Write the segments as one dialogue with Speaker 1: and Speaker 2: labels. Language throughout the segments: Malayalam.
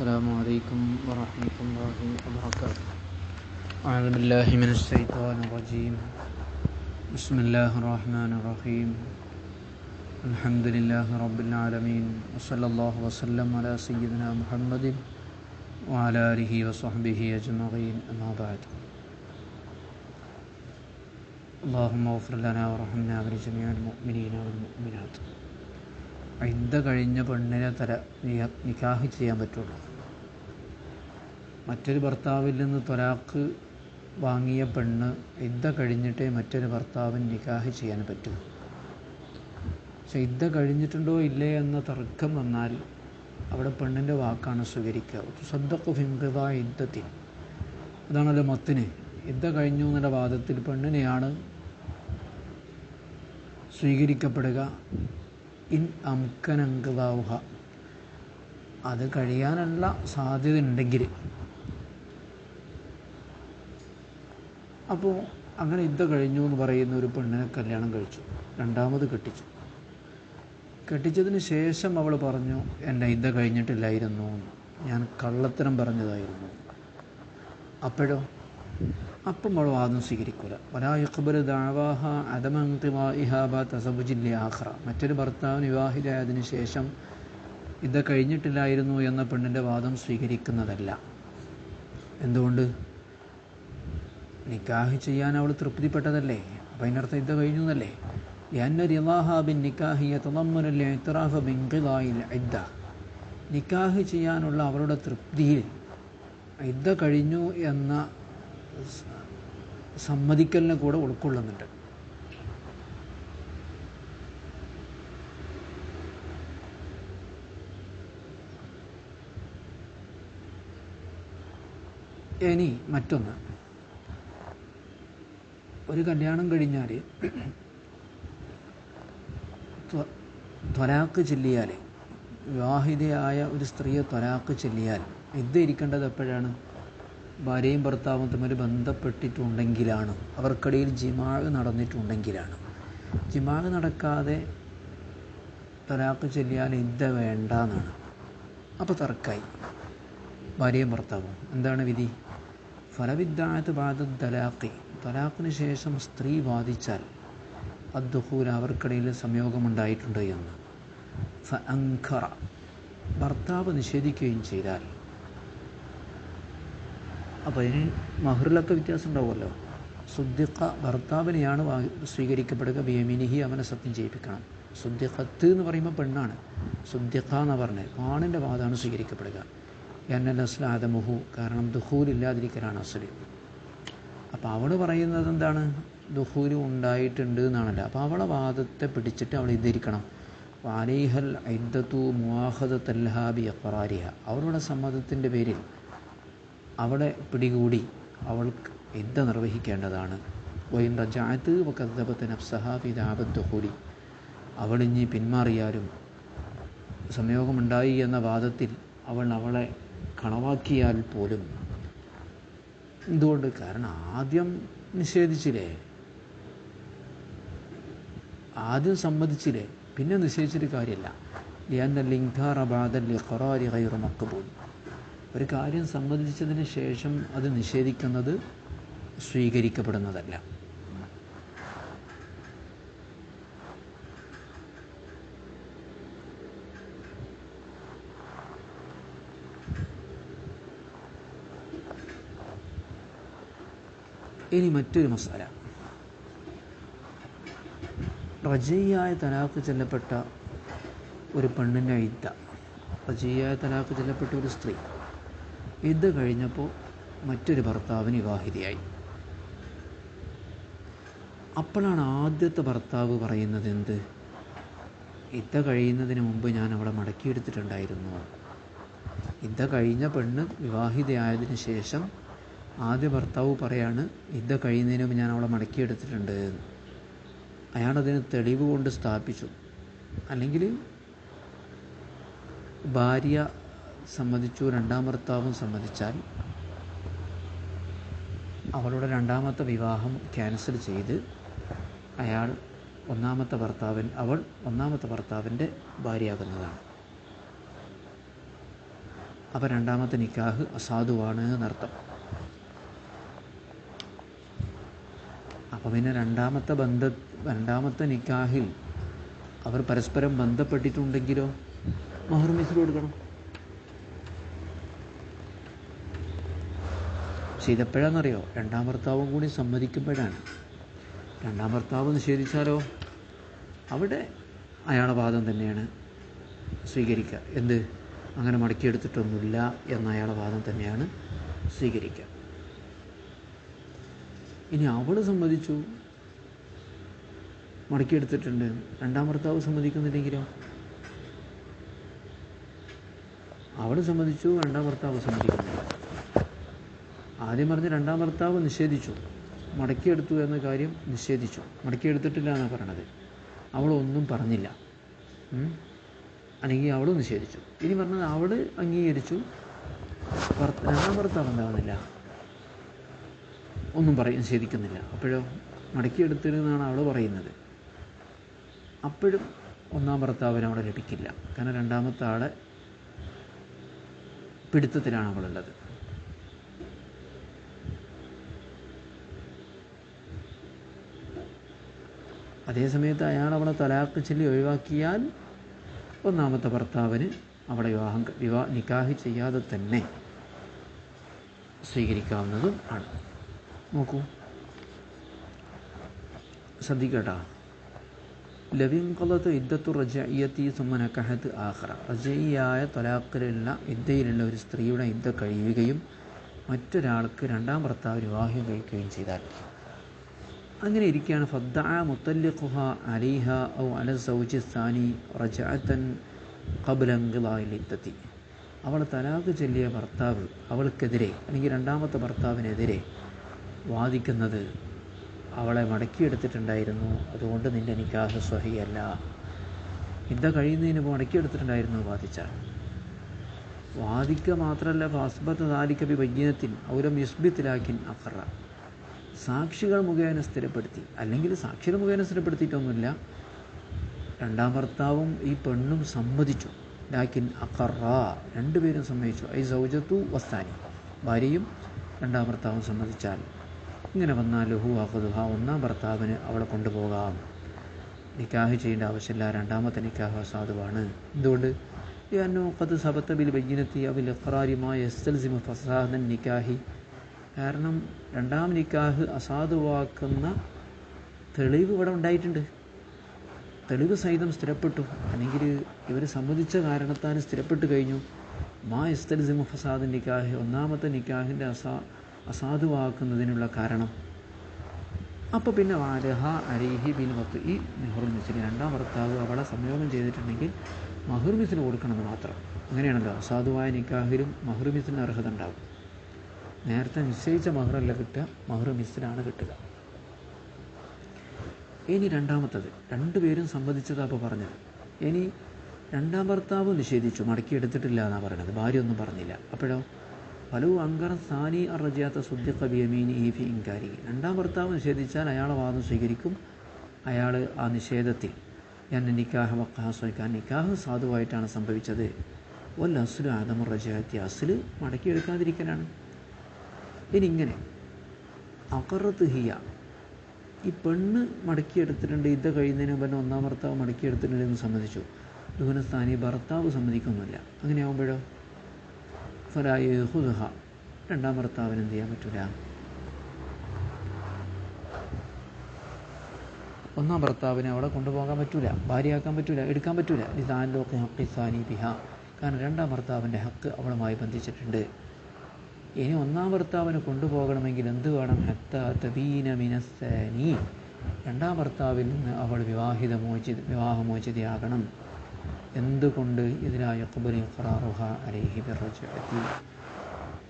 Speaker 1: السلام عليكم ورحمة الله وبركاته. أعوذ بالله من الشيطان الرجيم. بسم الله الرحمن الرحيم. الحمد لله رب العالمين وصلى الله وسلم على سيدنا محمد وعلى آله وصحبه أجمعين. أما بعد. اللهم اغفر لنا وارحمنا ولجميع المؤمنين والمؤمنات. ഇദ്ദ കഴിഞ്ഞ പെണ്ണിനെ നിക്കാഹ് ചെയ്യാൻ പറ്റുള്ളൂ. മറ്റൊരു ഭർത്താവിൽ നിന്ന് ത്വലാഖ് വാങ്ങിയ പെണ്ണ് ഇദ്ദ കഴിഞ്ഞിട്ടേ മറ്റൊരു ഭർത്താവിന് നിക്കാഹ് ചെയ്യാൻ പറ്റൂ. പക്ഷെ ഇദ്ദ കഴിഞ്ഞിട്ടുണ്ടോ ഇല്ലേ എന്ന തർക്കം വന്നാൽ അവിടെ പെണ്ണിൻ്റെ വാക്കാണ് സ്വീകരിക്കുക. തുസദ്ദഖു ഫി ഇൻഖിദാഇ ഇദ്ദത്തിൻ, അതാണല്ലോ മത്തിന്. ഇദ്ദ കഴിഞ്ഞു എന്നുള്ള വാദത്തിൽ പെണ്ണിനെയാണ് സ്വീകരിക്കപ്പെടുക. ഇൻ അംകനങ്കദാവുഹ, അത് കഴിയാനുള്ള സാധ്യത ഉണ്ടെങ്കിൽ. അപ്പോൾ അങ്ങനെ ഇദ്ദ കഴിഞ്ഞു എന്ന് പറയുന്ന ഒരു പെണ്ണിനെ കല്യാണം കഴിച്ചു, രണ്ടാമത് കെട്ടിച്ചു. കെട്ടിച്ചതിന് ശേഷം അവൾ പറഞ്ഞു, എൻ്റെ ഇദ്ദ കഴിഞ്ഞിട്ടില്ലായിരുന്നു, ഞാൻ കള്ളത്തരം പറഞ്ഞതായിരുന്നു. അപ്പോഴോ അപ്പം അവൾ വാദം സ്വീകരിക്കൂല. വലാ യഖ്ബലു ദഅവാഹ അദമ ഇൻഖിദാഇഹാ ബഅദ തസവ്വുജിൻ ലിആഖിറ, മറ്റൊരു ഭർത്താവിന് വിവാഹിതയായതിനു ശേഷം ഇദ്ദ കഴിഞ്ഞിട്ടില്ലായിരുന്നു എന്ന പെണ്ണിൻ്റെ വാദം സ്വീകരിക്കുന്നതല്ല. എന്തുകൊണ്ട്? നിക്കാഹ് ചെയ്യാൻ അവൾ തൃപ്തിപ്പെട്ടതല്ലേ, അപ്പം അതിനർത്ഥം ഇദ്ദ കഴിഞ്ഞു എന്നല്ലേ. ലിഅന്ന റിളാഹാ ബിൻ നിക്കാഹി യതളമ്മനു അൽ-ഇഅ്തിറാഫ ബിൻഖിദാഇൽ ഇദ്ദ, നിക്കാഹ് ചെയ്യാനുള്ള അവളുടെ തൃപ്തിയിൽ ഇദ്ദ കഴിഞ്ഞു എന്ന സമ്മതിക്കലിനെ കൂടെ ഉൾക്കൊള്ളുന്നുണ്ട്. ഇനി മറ്റൊന്ന്, ഒരു കല്യാണം കഴിഞ്ഞാൽ ത്വലാഖ് ചൊല്ലിയാൽ, വിവാഹിതയായ ഒരു സ്ത്രീയെ ത്വലാഖ് ചൊല്ലിയാൽ ഇദ്ദ ഇരിക്കേണ്ടത് എപ്പോഴാണ്? ഭാര്യയും ഭർത്താവും തമ്മിൽ ബന്ധപ്പെട്ടിട്ടുണ്ടെങ്കിലാണ്, അവർക്കിടയിൽ ജിമാഅ് നടന്നിട്ടുണ്ടെങ്കിലാണ്. ജിമാഅ് നടക്കാതെ ത്വലാഖ് ചൊല്ലിയാൽ ഇദ്ദ വേണ്ട എന്നാണ്. അപ്പോൾ തർക്കായി ഭാര്യയും ഭർത്താവും. എന്താണ് വിധി? ഫലവിദ്ദഅത്ത് ബഅദ തലാഖി, തലാഖിന് ശേഷം സ്ത്രീ വാദിച്ചാൽ അദ്ദുഖൂൽ, അവർക്കിടയിൽ സംയോഗമുണ്ടായിട്ടുണ്ട് എന്ന്. ഫഅൻഖറ, ഭർത്താവ് നിഷേധിക്കുകയും ചെയ്താൽ, അപ്പോൾ ഇതിന് മഹറിലൊക്കെ വ്യത്യാസം ഉണ്ടാവുമല്ലോ. സുദ്ദിഖ, ഭർത്താവിനെയാണ് സ്വീകരിക്കപ്പെടുക. ബിയമീനിഹി, അവനെ സത്യം ചെയ്യിപ്പിക്കണം. സുദ്ദിഖത്ത് എന്ന് പറയുമ്പോൾ പെണ്ണാണ്, സുദ്ദിഖ എന്ന് പറഞ്ഞത് ആണിൻ്റെ വാദമാണ് സ്വീകരിക്കപ്പെടുക. എന്നൽ അസ്ല ആദമുഹു, കാരണം ദുഖൂലില്ലാതിരിക്കലാണ് അസ്ല്. അപ്പോൾ അവൾ പറയുന്നത് എന്താണ്? ദുഖൂല് ഉണ്ടായിട്ടുണ്ട് എന്നാണല്ലോ. അപ്പോൾ അവളെ വാദത്തെ പിടിച്ചിട്ട് അവൾ ഇദ്ദയിരിക്കണം. അലൈഹൽ ഇദ്ദത്തു മുആഖദതൽഹാ ബിഇഖ്റാരിഹ, അവളുടെ സമ്മതത്തിൻ്റെ പേരിൽ അവളെ പിടികൂടി അവൾക്ക് ഇദ്ദ നിർവഹിക്കേണ്ടതാണ്. വഇൻ റജഅത് വകദ്ദബത് നഫ്സഹാ ഫി ദഅവത് ദുഖൂലി, അവളിഞ്ഞി പിന്മാറിയാലും സംയോഗമുണ്ടായി എന്ന വാദത്തിൽ അവളെ കളവാക്കിയാൽ പോലും. എന്തുകൊണ്ട്? കാരണം ആദ്യം നിഷേധിച്ചില്ലേ, ആദ്യം സമ്മതിച്ചില്ലേ, പിന്നെ നിഷേധിച്ചിട്ട് കാര്യമില്ല. ലിഅന്നൽ ഇൻകാറ ബഅദൽ ഇഖ്റാരി ഗൈറു മഖ്ബൂൽ, ഒരു കാര്യം സമ്മതിച്ചതിന് ശേഷം അത് നിഷേധിക്കുന്നത് സ്വീകരിക്കപ്പെടുന്നതല്ല. ഇനി മറ്റൊരു മസാല, റജയ്യായ തലാഖ് ചൊല്ലപ്പെട്ട ഒരു പെണ്ണിൻ്റെ ഇദ്ദ, റജയ്യായ തലാഖ് ചൊല്ലപ്പെട്ട ഒരു സ്ത്രീ ഇദ്ദ കഴിഞ്ഞപ്പോൾ മറ്റൊരു ഭർത്താവിന് വിവാഹിതയായി. അപ്പോഴാണ് ആദ്യത്തെ ഭർത്താവ് പറയുന്നത് എന്ത്? ഇദ്ദ കഴിയുന്നതിന് മുമ്പ് ഞാൻ അവളെ മടക്കിയെടുത്തിട്ടുണ്ടായിരുന്നു. ഇദ്ദ കഴിഞ്ഞ പെണ്ണ് വിവാഹിതയായതിനു ശേഷം ആദ്യ ഭർത്താവ് പറയാണ്, ഇദ്ദ കഴിയുന്നതിന് മുമ്പ് ഞാൻ അവളെ മടക്കിയെടുത്തിട്ടുണ്ട്. അയാളതിന് തെളിവ് കൊണ്ട് സ്ഥാപിച്ചു. അല്ലെങ്കിൽ ഭാര്യ സമ്മതിച്ചു, രണ്ടാം ഭർത്താവും സമ്മതിച്ചാൽ അവളുടെ രണ്ടാമത്തെ വിവാഹം ക്യാൻസൽ ചെയ്ത് അവൾ ഒന്നാമത്തെ ഭർത്താവിൻ്റെ ഭാര്യയാകുന്നതാണ്. അപ്പോൾ രണ്ടാമത്തെ നിക്കാഹ് അസാധുവാണ് എന്നർത്ഥം. അപ്പോൾ പിന്നെ രണ്ടാമത്തെ നിക്കാഹിൽ അവർ പരസ്പരം ബന്ധപ്പെട്ടിട്ടുണ്ടെങ്കിലോ മഹർ മിസ്ൽ കൊടുക്കണം. പക്ഷെ ഇതെപ്പോഴാണെന്നറിയോ? രണ്ടാം ഭർത്താവും കൂടി സമ്മതിക്കുമ്പോഴാണ്. രണ്ടാം ഭർത്താവ് നിഷേധിച്ചാലോ അവിടെ അയാളെ വാദം തന്നെയാണ് സ്വീകരിക്കുക. എന്ത്? അങ്ങനെ മടക്കിയെടുത്തിട്ടൊന്നുമില്ല എന്ന അയാളെ വാദം തന്നെയാണ് സ്വീകരിക്കുക. ഇനി അവൾ സമ്മതിച്ചു മടക്കിയെടുത്തിട്ടുണ്ട്, രണ്ടാം ഭർത്താവ് സമ്മതിക്കുന്നില്ലെങ്കിലോ? അവൾ സമ്മതിച്ചു, രണ്ടാം ഭർത്താവ് സമ്മതിക്കുന്നില്ല. ആദ്യം പറഞ്ഞ് രണ്ടാം ഭർത്താവ് നിഷേധിച്ചു, മടക്കിയെടുത്തു എന്ന കാര്യം നിഷേധിച്ചു, മടക്കിയെടുത്തിട്ടില്ല എന്നാണ് പറയണത്. അവളൊന്നും പറഞ്ഞില്ല, അല്ലെങ്കിൽ അവൾ നിഷേധിച്ചു. ഇനി പറഞ്ഞത് അവൾ അംഗീകരിച്ചു, രണ്ടാം ഭർത്താവ് എന്താകുന്നില്ല, ഒന്നും നിഷേധിക്കുന്നില്ല. അപ്പോഴോ മടക്കിയെടുത്തിരുന്നാണ് അവൾ പറയുന്നത്. അപ്പോഴും ഒന്നാം ഭർത്താവിന് അവിടെ ലഭിക്കില്ല. കാരണം രണ്ടാമത്തെ ആളെ പിടുത്തത്തിലാണ് അവളുള്ളത്. അതേസമയത്ത് അയാൾ അവളെ തലാഖ് ചൊല്ലി ഒഴിവാക്കിയാൽ ഒന്നാമത്തെ ഭർത്താവിന് അവിടെ നിക്കാഹ് ചെയ്യാതെ തന്നെ സ്വീകരിക്കാവുന്നതും ആണ്. നോക്കൂ, ശ്രദ്ധിക്കട്ടാ. ലവിൻകൊലത്ത് ഇദ്ദത്തു റജഇയ്യത്തി സുമ്മ നകഹത്ത് ആഖറ. റജഇയായ തലാഖിലുള്ള ഇദ്ദയിലുള്ള ഒരു സ്ത്രീയുടെ ഇദ്ദ കഴിയുകയും മറ്റൊരാൾക്ക് രണ്ടാം ഭർത്താവ് വിവാഹം കഴിക്കുകയും ചെയ്താൽ, അങ്ങനെ ഇരിക്കുകയാണ് ഫദ്ദഅ മുത്തല്ലിഖുഹ അലൈഹ ഔ അല സൗജി സാനി റജഅതൻ ഖബ്ല ഇൻഖിളാഇൽ ഇദ്ദത്തി. അവൾ തലാഖ് ചൊല്ലിയ ഭർത്താവ് അവൾക്കെതിരെ അല്ലെങ്കിൽ രണ്ടാമത്തെ ഭർത്താവിനെതിരെ വാദിക്കുന്നത് അവളെ മടക്കിയെടുത്തിട്ടുണ്ടായിരുന്നു, അതുകൊണ്ട് നിൻ്റെ നിക്കാഹ് സ്വഹിയല്ല, ഇദ്ദ കഴിയുന്നതിന് മടക്കിയെടുത്തിട്ടുണ്ടായിരുന്നു വാദിച്ചാൽ. വാദിക്കുക മാത്രമല്ല, ഫഅസ്ബത ദാലിക ബിബയ്യിനത്തിൻ ഔ ലം യുസ്ബിത് ലാകിൻ അഖറ. സാക്ഷികൾ മുഖേന സ്ഥിരപ്പെടുത്തി, അല്ലെങ്കിൽ സാക്ഷികൾ മുഖേന സ്ഥിരപ്പെടുത്തിയിട്ടൊന്നുമില്ല, രണ്ടാം ഭർത്താവും ഈ പെണ്ണും സമ്മതിച്ചു. ലാകിൻ അഖറ, രണ്ടുപേരും സമ്മതിച്ചു. ഐ സൗജത്തു വസ്താനി, ഭാര്യയും രണ്ടാം ഭർത്താവും സമ്മതിച്ചാൽ, ഇങ്ങനെ വന്നാൽ ലഹു അഖദുഹ, ഒന്നാം ഭർത്താവിന് അവളെ കൊണ്ടുപോകാം, നിക്കാഹ് ചെയ്യേണ്ട ആവശ്യമില്ല, രണ്ടാമത്തെ നിക്കാഹ് സാധുവാണ്. എന്തുകൊണ്ട്? ലിഅന്നഹു ഖദ് സബത ബിൽ ബയ്യിനത്തി അവൽ ഇഖ്റാരി മാ യസ്തൽസിമു ഫസാദൻ നിക്കാഹി. കാരണം രണ്ടാം നിക്കാഹ് അസാധുവാക്കുന്ന തെളിവ് ഇവിടെ ഉണ്ടായിട്ടുണ്ട്, തെളിവ് സഹിതം സ്ഥിരപ്പെട്ടു, അല്ലെങ്കിൽ ഇവർ സമ്മതിച്ച കാരണത്താൽ സ്ഥിരപ്പെട്ട് കഴിഞ്ഞു. മാ യസ്തൽസിമു ഫസാദൻ നിക്കാഹി, ഒന്നാമത്തെ നിക്കാഹിൻ്റെ അസാധുവാക്കുന്നതിനുള്ള കാരണം. അപ്പോൾ പിന്നെ വാലഹ അലൈഹി ബിൽ വത്ഇ മഹ്റുൽ മിസ്ലി, രണ്ടാം ഭർത്താവ് അവളെ സംയോഗം ചെയ്തിട്ടുണ്ടെങ്കിൽ മഹ്റുൽ മിസ്ൽ കൊടുക്കണമെന്ന് മാത്രം. അങ്ങനെയാണല്ലോ അസാധുവായ നിക്കാഹിലും മഹ്റുൽ മിസ്ലിന് അർഹത ഉണ്ടാവും. നേരത്തെ നിശ്ചയിച്ച മഹ്റല്ല കിട്ടുക, മഹ്റുൽ മിസ്ലാണ് കിട്ടുക. ഇനി രണ്ടാമത്തത്, രണ്ടുപേരും സമ്മതിച്ചതാണ് അപ്പോൾ പറഞ്ഞത്. ഇനി രണ്ടാം ഭർത്താവ് നിഷേധിച്ചു, മടക്കിയെടുത്തിട്ടില്ല എന്നാണ് പറയുന്നത്, ഭാര്യ ഒന്നും പറഞ്ഞില്ല. അപ്പോഴോ ഫലു അങ്കർ സാനി അറജിയാത്ത സുദ്ദിഖ ബിയമീനിഹി ഫി ഇൻകാരി. രണ്ടാം ഭർത്താവ് നിഷേധിച്ചാൽ അയാളെ വാദം സ്വീകരിക്കും. അയാൾ ആ നിഷേധത്തിൽ എന്നെ നിക്കാഹ് വഖാസ്വയ്ക്കാൻ, നിക്കാഹ് സാധുവായിട്ടാണ് സംഭവിച്ചത്. വൽ അസ്ലു ആദമു റജാത്തി, അസ്ല് മടക്കിയെടുക്കാതിരിക്കലാണ്. ഇനി ഇങ്ങനെ അഖറത്ത് ഹിയ, ഈ പെണ്ണ് മടക്കിയെടുത്തിട്ടുണ്ട്, ഇദ്ദ കഴിയുന്നതിന് മുമ്പ് ഒന്നാം ഭർത്താവ് മടക്കിയെടുത്തിട്ടുണ്ടെന്ന് സമ്മതിച്ചു. ദുഹനസ്ഥാനി ഭർത്താവ് സമ്മതിക്കുന്നില്ല. അങ്ങനെയാകുമ്പോഴോ ഫലായുഹുദഹ, രണ്ടാം ഭർത്താവിന് എന്ത് ചെയ്യാൻ പറ്റില്ല, ഒന്നാം ഭർത്താവിനെ അവിടെ കൊണ്ടുപോകാൻ പറ്റില്ല, ഭാര്യയാക്കാൻ പറ്റില്ല, എടുക്കാൻ പറ്റില്ല. ലിതാലോഖി ഹഖിസാനി ബിഹ, കാരണം രണ്ടാം ഭർത്താവിൻ്റെ ഹക്ക് അവളുമായി ബന്ധിച്ചിട്ടുണ്ട്. ഇനി ഒന്നാം ഭർത്താവിനെ കൊണ്ടുപോകണമെങ്കിൽ എന്ത് വേണം? ഹത്താ തബീന മിനസ്സാനി, രണ്ടാം ഭർത്താവിൽ നിന്ന് അവൾ വിവാഹമോചിതയാകണം. എന്തുകൊണ്ട്? ഇതിലായ ഖബലി ഖറാറുഹ അലൈഹി ബിർറജഅത്തി,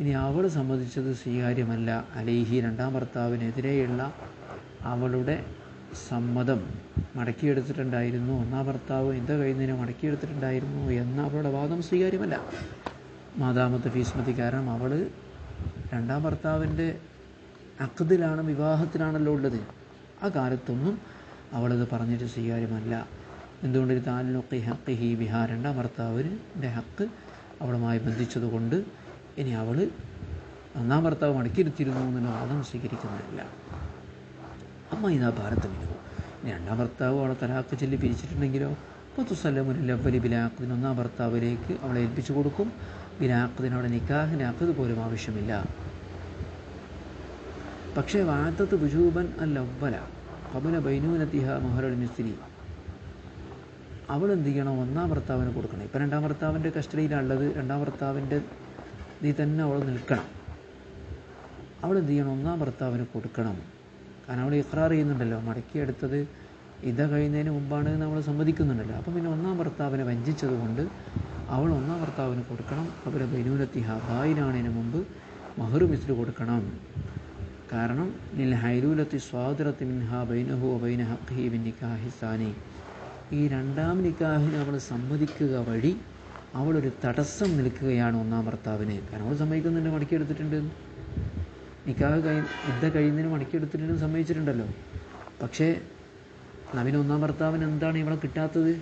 Speaker 1: ഇനി അവൾ സമ്മതിച്ചത് സ്വീകാര്യമല്ല. അലൈഹി, രണ്ടാം ഭർത്താവിനെതിരെയുള്ള അവളുടെ സമ്മതം മടക്കിയെടുത്തിട്ടുണ്ടായിരുന്നു, ഒന്നാം ഭർത്താവ് ഇദ്ദ കഴിയുന്നതിന് മടക്കിയെടുത്തിട്ടുണ്ടായിരുന്നു എന്ന അവളുടെ വാദം സ്വീകാര്യമല്ല. മാതാമത്തെ ഫീസ്മതി, കാരണം അവൾ രണ്ടാം ഭർത്താവിൻ്റെ അഖദിലാണ്, വിവാഹത്തിലാണല്ലോ ഉള്ളത്. ആ കാലത്തൊന്നും അവളത് പറഞ്ഞിട്ട് സ്വീകാര്യമല്ല. എന്തുകൊണ്ട്? താലുഖി ഹഖിഹി ബിഹ, രണ്ടാം ഭർത്താവിൻ്റെ ഹക്ക് അവളുമായി ബന്ധിച്ചതുകൊണ്ട് ഇനി അവൾ ഒന്നാം ഭർത്താവ് മടക്കിയിരുത്തിയിരുന്നു എന്നുള്ള വാദം സ്വീകരിക്കുന്നില്ല. അമ്മ ഇതാ ഭാരതമിനു. ഇനി രണ്ടാം ഭർത്താവ് അവളെ തലാക്ക് ചൊല്ലി പിരിച്ചിട്ടുണ്ടെങ്കിലോ പൊത്തുസല്ലമുല്ല അവലി ബിലാഖുദിന് ഒന്നാം ഭർത്താവിലേക്ക് അവളെ ഏൽപ്പിച്ചു കൊടുക്കും. ബിലാഖുദിന് അവിടെ നിക്കാഹിന് അഖദ് പോലും ആവശ്യമില്ല. പക്ഷേ വാത്തത്ത് വുജൂബൻ അൽ അവ്വല ഖബല ബൈനൂനതിഹ മഹറുൽ മിസ്രി, അവൾ എന്ത് ചെയ്യണം? ഒന്നാം ഭർത്താവിന് കൊടുക്കണം. ഇപ്പം രണ്ടാം ഭർത്താവിൻ്റെ കസ്റ്റഡിയിലുള്ളത്, രണ്ടാം ഭർത്താവിൻ്റെ ഇതിൽ തന്നെ അവൾ നിൽക്കണം. അവൾ എന്ത് ചെയ്യണം? ഒന്നാം ഭർത്താവിന് കൊടുക്കണം. കാരണം അവൾ ഇഖ്റാർ ചെയ്യുന്നുണ്ടല്ലോ, മടക്കിയെടുത്തത് ഇത കഴിയുന്നതിന് മുമ്പാണ് നമ്മൾ സമ്മതിക്കുന്നുണ്ടല്ലോ. അപ്പം പിന്നെ ഒന്നാം ഭർത്താവിനെ വഞ്ചിച്ചത് കൊണ്ട് അവൾ ഒന്നാം ഭർത്താവിന് കൊടുക്കണം. അവരെ ബൈനൂനത്തിഹ, ബായിനാണതിന് മുമ്പ് മഹറു മിസ്ലു കൊടുക്കണം. കാരണം ലിൽ ഹൈലൂലത്തി സ്വാതിറത്തി മിൻഹ ബൈനഹു ബൈന ഹഖ്ഹി ബിൻ നിക്കാഹി സാനി, ഈ രണ്ടാം നിക്കാഹിന് അവൾ സമ്മതിക്കുക വഴി അവളൊരു തടസ്സം നിൽക്കുകയാണ് ഒന്നാം ഭർത്താവിന്. കാരണം അവൾ സമ്മതിക്കുന്നുണ്ട്, മടക്കിയെടുത്തിട്ടുണ്ട്, നിക്കാഹ് യുദ്ധ കഴിയുന്നതിന് മടക്കിയെടുത്തിട്ടുണ്ടെന്ന് സമ്മതിച്ചിട്ടുണ്ടല്ലോ. പക്ഷേ നബിന് ഒന്നാം ഭർത്താവിന് എന്താണ് ഇവളെ കിട്ടാത്തത്?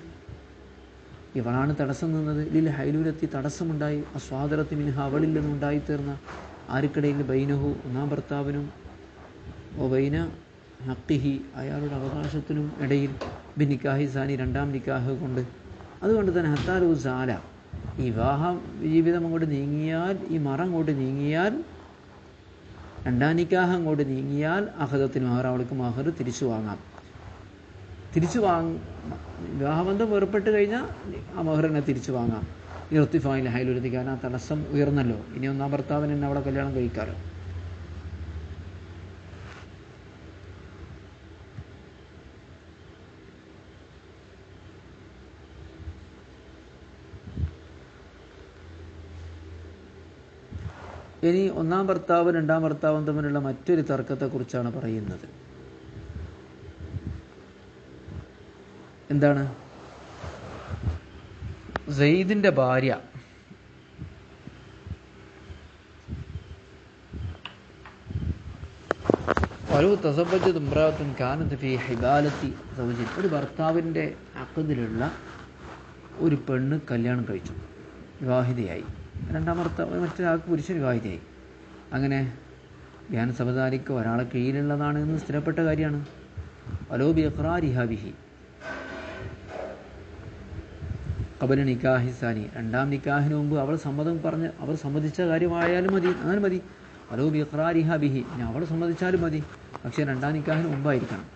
Speaker 1: ഇവളാണ് തടസ്സം നിന്നത്. ലിൽ ഹൈലൂലത്തി, തടസ്സമുണ്ടായി. അസ്വാദറത്തി മിൻഹ, അവളിൽ നിന്നുണ്ടായി തീർന്ന ആർക്കിടയിൽ? ബൈനഹു, ഒന്നാം ഭർത്താവിനും, ബൈന ഹഖ്ഹി, അയാളുടെ അവകാശത്തിനും ഇടയിൽ, ബിൻ നിക്കാഹി സാനി, രണ്ടാം നിക്കാഹ് കൊണ്ട്. അതുകൊണ്ട് തന്നെ ഹത്താലു സാല, ഈ വിവാഹ ജീവിതം അങ്ങോട്ട് നീങ്ങിയാൽ, ഈ മറ അങ്ങോട്ട് നീങ്ങിയാൽ, രണ്ടാം നിക്കാഹ് അങ്ങോട്ട് നീങ്ങിയാൽ അഹദത്തിന് മഹർ, അവൾക്ക് മഹർ തിരിച്ചു വാങ്ങാം. വിവാഹബന്ധം വേർപ്പെട്ട് കഴിഞ്ഞാൽ ആ മഹറിനെ തിരിച്ചു വാങ്ങാം. ഇർത്തിഫായിൽ ഹൈലുരത്തി, കാരണം ആ തടസ്സം ഉയർന്നല്ലോ. ഇനി ഒന്നാം ഭർത്താവിന് തന്നെ അവിടെ കല്യാണം കഴിക്കാമല്ലോ. ഇനി ഒന്നാം ഭർത്താവും രണ്ടാം ഭർത്താവും തമ്മിലുള്ള മറ്റൊരു തർക്കത്തെക്കുറിച്ചാണ് പറയുന്നത്. എന്താണ്? സെയ്ദിന്റെ ഭാര്യ ഒരു ഭർത്താവിൻ്റെ അഖദിലുള്ള ഒരു പെണ്ണ് കല്യാണം കഴിച്ചു, വിവാഹിതയായി. രണ്ടാം ഭർത്താവ് മറ്റൊരാൾക്ക് പുരുഷൻ വിവാഹിതയായി. അങ്ങനെ ധ്യാന സബദാലിക്ക് ഒരാളെ കീഴിലുള്ളതാണ് എന്ന് സ്ഥിരപ്പെട്ട കാര്യമാണ്. അലോബി ഇഖ്റാരിഹാബിഹി ഖബല നിക്കാഹി സാനി, രണ്ടാം നിക്കാഹിന് മുമ്പ് അവൾ സമ്മതിച്ച കാര്യമായാലും മതി, അങ്ങനെ മതി. അലോബി ഇഖ്റാരിഹാബിഹി, ഇനി അവൾ സമ്മതിച്ചാലും മതി, പക്ഷേ രണ്ടാം നിക്കാഹിന് മുമ്പായിരിക്കണം.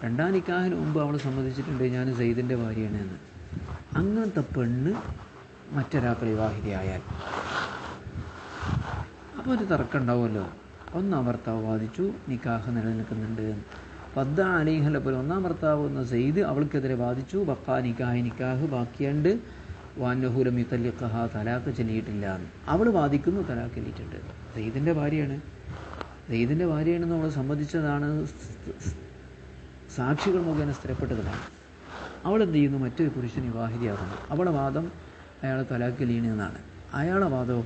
Speaker 1: രണ്ടാം നിക്കാഹിന് മുമ്പ് അവൾ സമ്മതിച്ചിട്ടുണ്ട് ഞാൻ സെയ്ദിൻ്റെ ഭാര്യയാണ് എന്ന്. അങ്ങനത്തെ പെണ്ണ് മറ്റൊരാൾക്ക് വിവാഹിതയായാൽ അപ്പോൾ ഒരു തർക്കം ഉണ്ടാവുമല്ലോ. ഒന്നാം ഭർത്താവ് വാദിച്ചു നിക്കാഹ് നിലനിൽക്കുന്നുണ്ട് എന്ന്. പദ്ദ അലിഹല പോലെ ഒന്നാം ഭർത്താവ് എന്ന സെയ്ദ് അവൾക്കെതിരെ വാദിച്ചു. ബക്കാ നിക്കാഹ് ബാക്കിയുണ്ട്. വാന്നഹൂലം യുത്തല്ലിഖഹ, തലാഖ് ചൊല്ലിയിട്ടില്ല എന്ന്. അവൾ വാദിക്കുന്നു തലാഖ് ചൊല്ലിയിട്ടുണ്ട്. സെയ്ദിൻ്റെ ഭാര്യയാണെന്ന് അവൾ സമ്മതിച്ചതാണ്, സാക്ഷികൾ മുഖേന സ്ഥിരപ്പെട്ടതാണ്. അവളെന്ത് ചെയ്യുന്നു? മറ്റൊരു പുരുഷൻ വിവാഹിതയാകുന്നു. അവളുടെ വാദം അയാൾ തലാഖ് ചൊല്ലിയെന്നാണ്. അയാളുടെ വാദമോ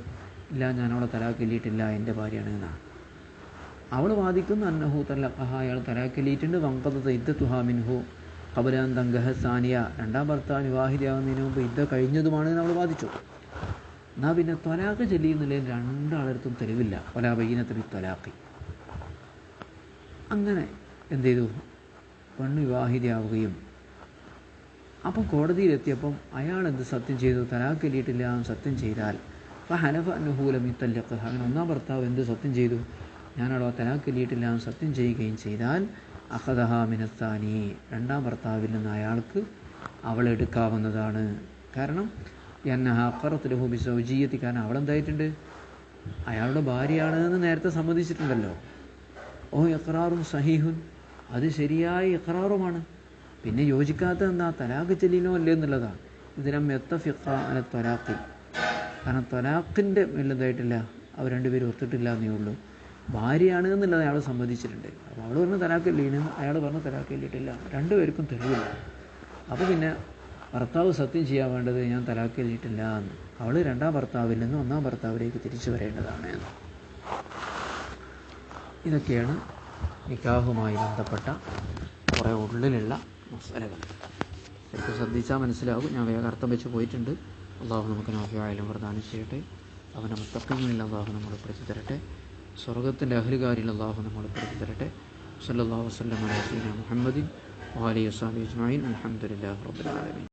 Speaker 1: ഇല്ല, ഞാൻ അവളെ തലാഖ് ചൊല്ലിയിട്ടില്ല, എൻ്റെ ഭാര്യയാണ് എന്നാണ്. അവൾ വാദിക്കുന്നു അന്നഹു തലഖഹ, അയാൾ തലാഖ് ചൊല്ലിയിട്ടുണ്ട്. വൻഖദത ഇദ്ദത്തുഹാ മിൻഹു ഖബല അൻ തൻകിഹ സാനിയ, രണ്ടാം ഭർത്താവ് വിവാഹിതയാകുന്നതിന് മുമ്പ് ഇദ്ദ കഴിഞ്ഞതുമാണെന്ന് അവൾ വാദിച്ചു. എന്നാൽ പിന്നെ തലാഖ് ചൊല്ലിയെന്നുള്ളതിൽ രണ്ടാളടുത്തും തെളിവില്ല. വലാ ബയ്യിനത ബിത്തലാഖി. അങ്ങനെ എന്ത് ചെയ്തു? പെണ്ണ് വിവാഹിതയാവുകയും അപ്പം കോടതിയിലെത്തിയപ്പം അയാൾ എന്ത് സത്യം ചെയ്തു? തലാഖ് ചൊല്ലിയിട്ടില്ല എന്ന് സത്യം ചെയ്താൽ ഫഹലഫ അന്നഹു ലം യുത്തല്ലിഖഹ, അങ്ങനെ ഒന്നാം ഭർത്താവ് എന്ത് സത്യം ചെയ്തു? ഞാനവിടെ തലാഖ് ചൊല്ലിയിട്ടില്ല എന്ന് സത്യം ചെയ്യുകയും ചെയ്താൽ അഖദഹ മിനത്താനി, രണ്ടാം ഭർത്താവിൽ നിന്ന് അയാൾക്ക് അവളെടുക്കാവുന്നതാണ്. കാരണം യന്നഹ ഖറത്ത് ലഹു ബിസൗജിയ്യത്തി, കാരണം അവളെന്തായിട്ടുണ്ട്? അയാളുടെ ഭാര്യയാണ് എന്ന് നേരത്തെ സമ്മതിച്ചിട്ടുണ്ടല്ലോ. ഓ ഇഖ്റാറും സഹീഹുൻ, അത് ശരിയായ ഇഖ്റാറുമാണ്. പിന്നെ യോജിക്കാത്ത എന്താ? തലാഖ് ചൊല്ലിനോ അല്ലേ എന്നുള്ളതാണ്. ഇതിനം യത്തഫിഖ അല ത്വലാഖി, കാരണം ത്വലാഖിൻ്റെ വലുതായിട്ടില്ല, അവർ രണ്ടുപേരും ഒത്തിട്ടില്ല എന്നേ ഉള്ളൂ. ഭാര്യയാണ് എന്നുള്ളത് അയാൾ സമ്മതിച്ചിട്ടുണ്ട്. അപ്പോൾ അവൾ പറഞ്ഞ് തലാഖ് ചൊല്ലിയെന്ന്, അയാൾ പറഞ്ഞ് തലാഖ് ചൊല്ലിയിട്ടില്ല, രണ്ടുപേർക്കും തെളിവില്ല. അപ്പോൾ പിന്നെ ഭർത്താവ് സത്യം ചെയ്യാൻ വേണ്ടത് ഞാൻ തലാഖ് ചൊല്ലിയിട്ടില്ല എന്ന്. അവൾ രണ്ടാം ഭർത്താവിൽ നിന്ന് ഒന്നാം ഭർത്താവിലേക്ക് തിരിച്ചു വരേണ്ടതാണ് എന്ന്. ഇതൊക്കെയാണ് നിക്കാഹുമായി ബന്ധപ്പെട്ട കുറേ ഉള്ളിലുള്ള മസലകൾ. ശരിക്കും ശ്രദ്ധിച്ചാൽ മനസ്സിലാകും. ഞാൻ വേഗം അർത്ഥം വെച്ച് പോയിട്ടുണ്ട്. അള്ളാഹു നമുക്ക് നാഫിയായാലും പ്രദാനം ചെയ്യട്ടെ. അവൻ്റെ മുത്തഖീങ്ങളിൽ അള്ളാഹു നമ്മൾ പെടുത്തി തരട്ടെ. സ്വർഗത്തിൻ്റെ അഹ്ലുകാരിൽ അള്ളാഹു നമ്മൾ പെടുത്തി തരട്ടെ. സല്ലല്ലാഹു വസല്ലം അലാ സയ്യിദിനാ മുഹമ്മദിൻ വഅലിഹി വസഹ്ബിഹി അജ്മഈൻ. അൽഹംദുലില്ലാഹി റബ്ബിൽ ആലമീൻ.